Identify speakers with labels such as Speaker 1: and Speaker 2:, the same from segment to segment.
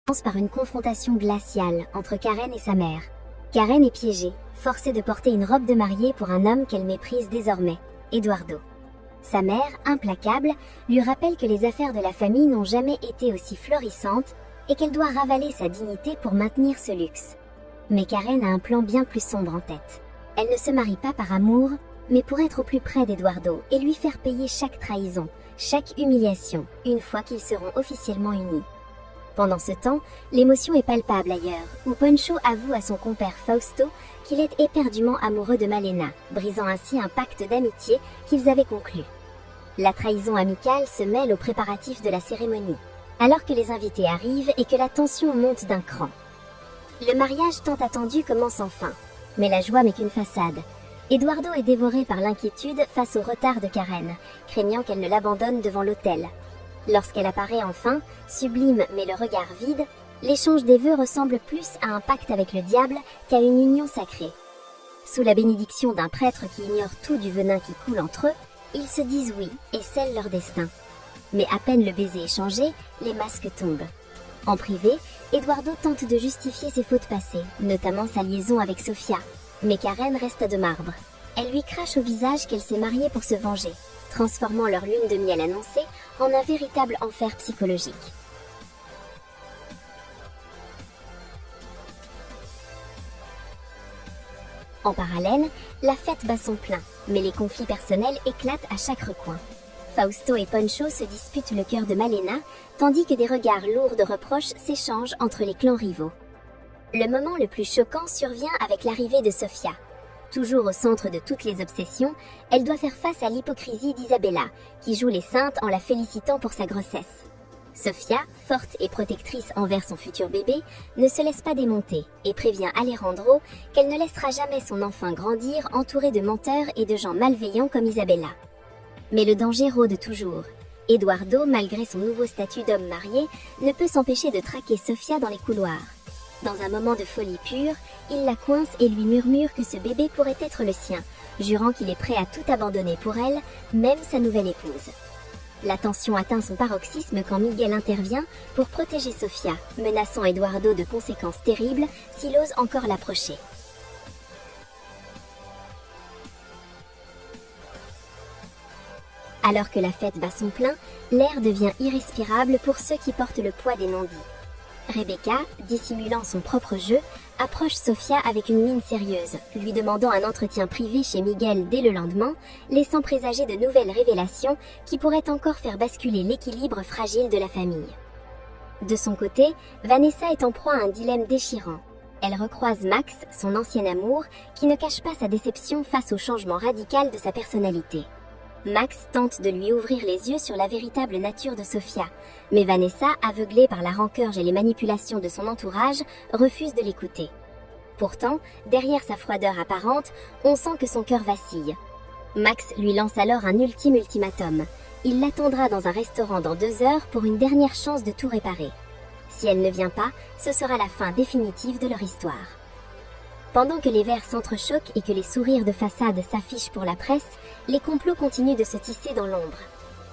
Speaker 1: commence par une confrontation glaciale entre Karen et sa mère. Karen est piégée, forcée de porter une robe de mariée pour un homme qu'elle méprise désormais, Eduardo. Sa mère, implacable, lui rappelle que les affaires de la famille n'ont jamais été aussi florissantes et qu'elle doit ravaler sa dignité pour maintenir ce luxe. Mais Karen a un plan bien plus sombre en tête. Elle ne se marie pas par amour, mais pour être au plus près d'Eduardo et lui faire payer chaque trahison, chaque humiliation, une fois qu'ils seront officiellement unis. Pendant ce temps, l'émotion est palpable ailleurs, où Poncho avoue à son compère Fausto qu'il est éperdument amoureux de Malena, brisant ainsi un pacte d'amitié qu'ils avaient conclu. La trahison amicale se mêle aux préparatifs de la cérémonie, alors que les invités arrivent et que la tension monte d'un cran. Le mariage tant attendu commence enfin, mais la joie n'est qu'une façade. Eduardo est dévoré par l'inquiétude face au retard de Karen, craignant qu'elle ne l'abandonne devant l'autel. Lorsqu'elle apparaît enfin, sublime mais le regard vide, l'échange des vœux ressemble plus à un pacte avec le diable qu'à une union sacrée. Sous la bénédiction d'un prêtre qui ignore tout du venin qui coule entre eux, ils se disent oui et scellent leur destin. Mais à peine le baiser échangé, les masques tombent. En privé, Eduardo tente de justifier ses fautes passées, notamment sa liaison avec Sofia. Mais Karen reste de marbre. Elle lui crache au visage qu'elle s'est mariée pour se venger, transformant leur lune de miel annoncée en un véritable enfer psychologique. En parallèle, la fête bat son plein, mais les conflits personnels éclatent à chaque recoin. Fausto et Poncho se disputent le cœur de Malena, tandis que des regards lourds de reproches s'échangent entre les clans rivaux. Le moment le plus choquant survient avec l'arrivée de Sofia. Toujours au centre de toutes les obsessions, elle doit faire face à l'hypocrisie d'Isabella, qui joue les saintes en la félicitant pour sa grossesse. Sofia, forte et protectrice envers son futur bébé, ne se laisse pas démonter et prévient Alejandro qu'elle ne laissera jamais son enfant grandir entouré de menteurs et de gens malveillants comme Isabella. Mais le danger rôde toujours. Eduardo, malgré son nouveau statut d'homme marié, ne peut s'empêcher de traquer Sofia dans les couloirs. Dans un moment de folie pure, il la coince et lui murmure que ce bébé pourrait être le sien, jurant qu'il est prêt à tout abandonner pour elle, même sa nouvelle épouse. La tension atteint son paroxysme quand Miguel intervient pour protéger Sofia, menaçant Eduardo de conséquences terribles s'il ose encore l'approcher. Alors que la fête bat son plein, l'air devient irrespirable pour ceux qui portent le poids des non-dits. Rebecca, dissimulant son propre jeu, approche Sofia avec une mine sérieuse, lui demandant un entretien privé chez Miguel dès le lendemain, laissant présager de nouvelles révélations qui pourraient encore faire basculer l'équilibre fragile de la famille. De son côté, Vanessa est en proie à un dilemme déchirant. Elle recroise Max, son ancien amour, qui ne cache pas sa déception face au changement radical de sa personnalité. Max tente de lui ouvrir les yeux sur la véritable nature de Sofia, mais Vanessa, aveuglée par la rancœur et les manipulations de son entourage, refuse de l'écouter. Pourtant, derrière sa froideur apparente, on sent que son cœur vacille. Max lui lance alors un ultime ultimatum. Il l'attendra dans un restaurant dans 2 heures pour une dernière chance de tout réparer. Si elle ne vient pas, ce sera la fin définitive de leur histoire. Pendant que les verres s'entrechoquent et que les sourires de façade s'affichent pour la presse, les complots continuent de se tisser dans l'ombre.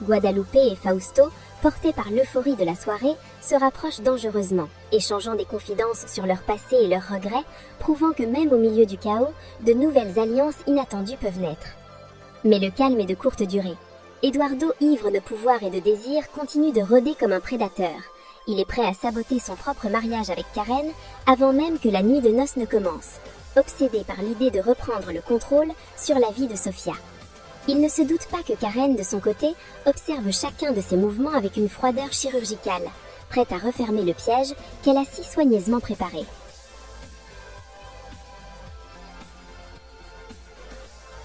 Speaker 1: Guadalupe et Fausto, portés par l'euphorie de la soirée, se rapprochent dangereusement, échangeant des confidences sur leur passé et leurs regrets, prouvant que même au milieu du chaos, de nouvelles alliances inattendues peuvent naître. Mais le calme est de courte durée. Eduardo, ivre de pouvoir et de désir, continue de rôder comme un prédateur. Il est prêt à saboter son propre mariage avec Karen avant même que la nuit de noces ne commence, obsédé par l'idée de reprendre le contrôle sur la vie de Sofia. Il ne se doute pas que Karen, de son côté, observe chacun de ses mouvements avec une froideur chirurgicale, prête à refermer le piège qu'elle a si soigneusement préparé.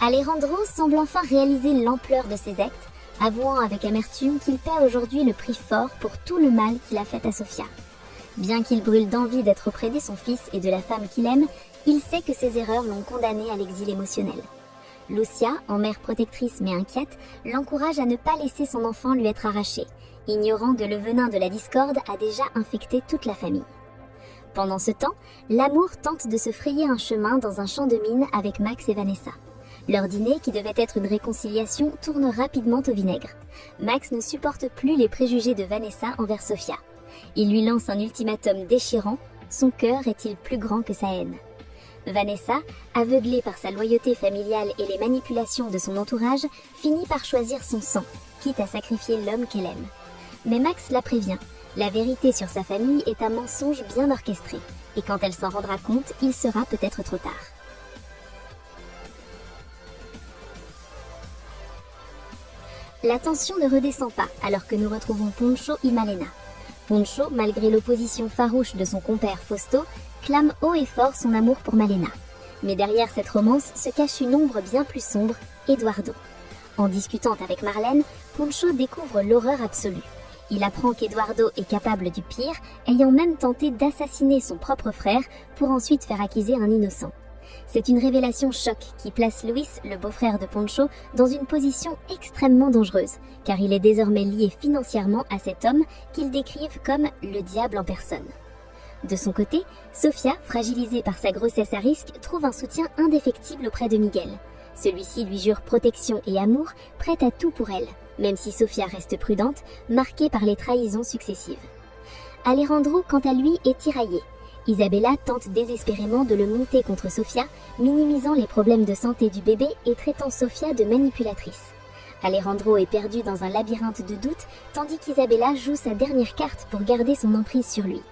Speaker 1: Alejandro semble enfin réaliser l'ampleur de ses actes, avouant avec amertume qu'il paie aujourd'hui le prix fort pour tout le mal qu'il a fait à Sofia. Bien qu'il brûle d'envie d'être auprès de son fils et de la femme qu'il aime, il sait que ses erreurs l'ont condamné à l'exil émotionnel. Lucia, en mère protectrice mais inquiète, l'encourage à ne pas laisser son enfant lui être arraché, ignorant que le venin de la discorde a déjà infecté toute la famille. Pendant ce temps, l'amour tente de se frayer un chemin dans un champ de mine avec Max et Vanessa. Leur dîner, qui devait être une réconciliation, tourne rapidement au vinaigre. Max ne supporte plus les préjugés de Vanessa envers Sofia. Il lui lance un ultimatum déchirant, son cœur est-il plus grand que sa haine? Vanessa, aveuglée par sa loyauté familiale et les manipulations de son entourage, finit par choisir son sang, quitte à sacrifier l'homme qu'elle aime. Mais Max la prévient, la vérité sur sa famille est un mensonge bien orchestré, et quand elle s'en rendra compte, il sera peut-être trop tard. La tension ne redescend pas alors que nous retrouvons Poncho et Malena. Poncho, malgré l'opposition farouche de son compère Fausto, clame haut et fort son amour pour Malena. Mais derrière cette romance se cache une ombre bien plus sombre, Eduardo. En discutant avec Marlène, Poncho découvre l'horreur absolue. Il apprend qu'Eduardo est capable du pire, ayant même tenté d'assassiner son propre frère pour ensuite faire accuser un innocent. C'est une révélation choc qui place Luis, le beau-frère de Poncho, dans une position extrêmement dangereuse, car il est désormais lié financièrement à cet homme qu'ils décrivent comme le diable en personne. De son côté, Sofia, fragilisée par sa grossesse à risque, trouve un soutien indéfectible auprès de Miguel. Celui-ci lui jure protection et amour, prête à tout pour elle, même si Sofia reste prudente, marquée par les trahisons successives. Alejandro, quant à lui, est tiraillé. Isabella tente désespérément de le monter contre Sofia, minimisant les problèmes de santé du bébé et traitant Sofia de manipulatrice. Alejandro est perdu dans un labyrinthe de doutes, tandis qu'Isabella joue sa dernière carte pour garder son emprise sur lui.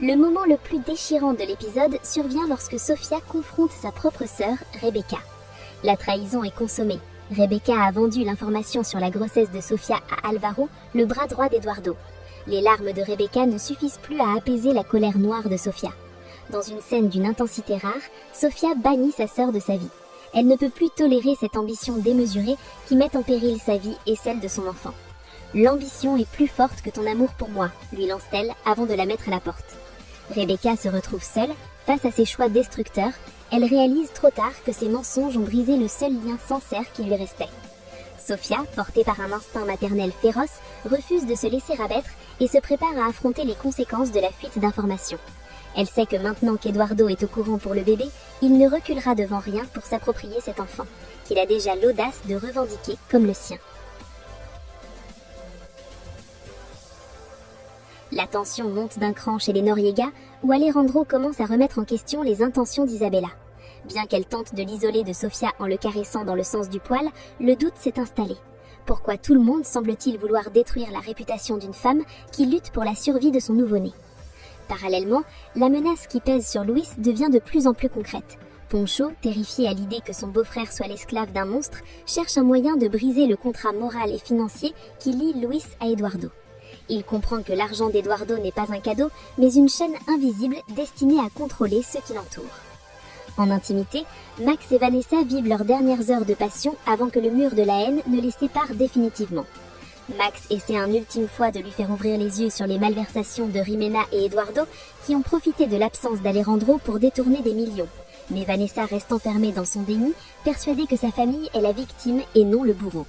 Speaker 1: Le moment le plus déchirant de l'épisode survient lorsque Sofia confronte sa propre sœur, Rebecca. La trahison est consommée. Rebecca a vendu l'information sur la grossesse de Sofia à Alvaro, le bras droit d'Eduardo. Les larmes de Rebecca ne suffisent plus à apaiser la colère noire de Sofia. Dans une scène d'une intensité rare, Sofia bannit sa sœur de sa vie. Elle ne peut plus tolérer cette ambition démesurée qui met en péril sa vie et celle de son enfant. « L'ambition est plus forte que ton amour pour moi », lui lance-t-elle avant de la mettre à la porte. Rebecca se retrouve seule, face à ses choix destructeurs. Elle réalise trop tard que ses mensonges ont brisé le seul lien sincère qui lui restait. Sofia, portée par un instinct maternel féroce, refuse de se laisser abattre et se prépare à affronter les conséquences de la fuite d'informations. Elle sait que maintenant qu'Eduardo est au courant pour le bébé, il ne reculera devant rien pour s'approprier cet enfant, qu'il a déjà l'audace de revendiquer comme le sien. La tension monte d'un cran chez les Noriega, où Alejandro commence à remettre en question les intentions d'Isabella. Bien qu'elle tente de l'isoler de Sofia en le caressant dans le sens du poil, le doute s'est installé. Pourquoi tout le monde semble-t-il vouloir détruire la réputation d'une femme qui lutte pour la survie de son nouveau-né? Parallèlement, la menace qui pèse sur Luis devient de plus en plus concrète. Poncho, terrifié à l'idée que son beau-frère soit l'esclave d'un monstre, cherche un moyen de briser le contrat moral et financier qui lie Luis à Eduardo. Il comprend que l'argent d'Eduardo n'est pas un cadeau, mais une chaîne invisible destinée à contrôler ceux qui l'entourent. En intimité, Max et Vanessa vivent leurs dernières heures de passion avant que le mur de la haine ne les sépare définitivement. Max essaie une ultime fois de lui faire ouvrir les yeux sur les malversations de Jimena et Eduardo qui ont profité de l'absence d'Alejandro pour détourner des millions. Mais Vanessa reste enfermée dans son déni, persuadée que sa famille est la victime et non le bourreau.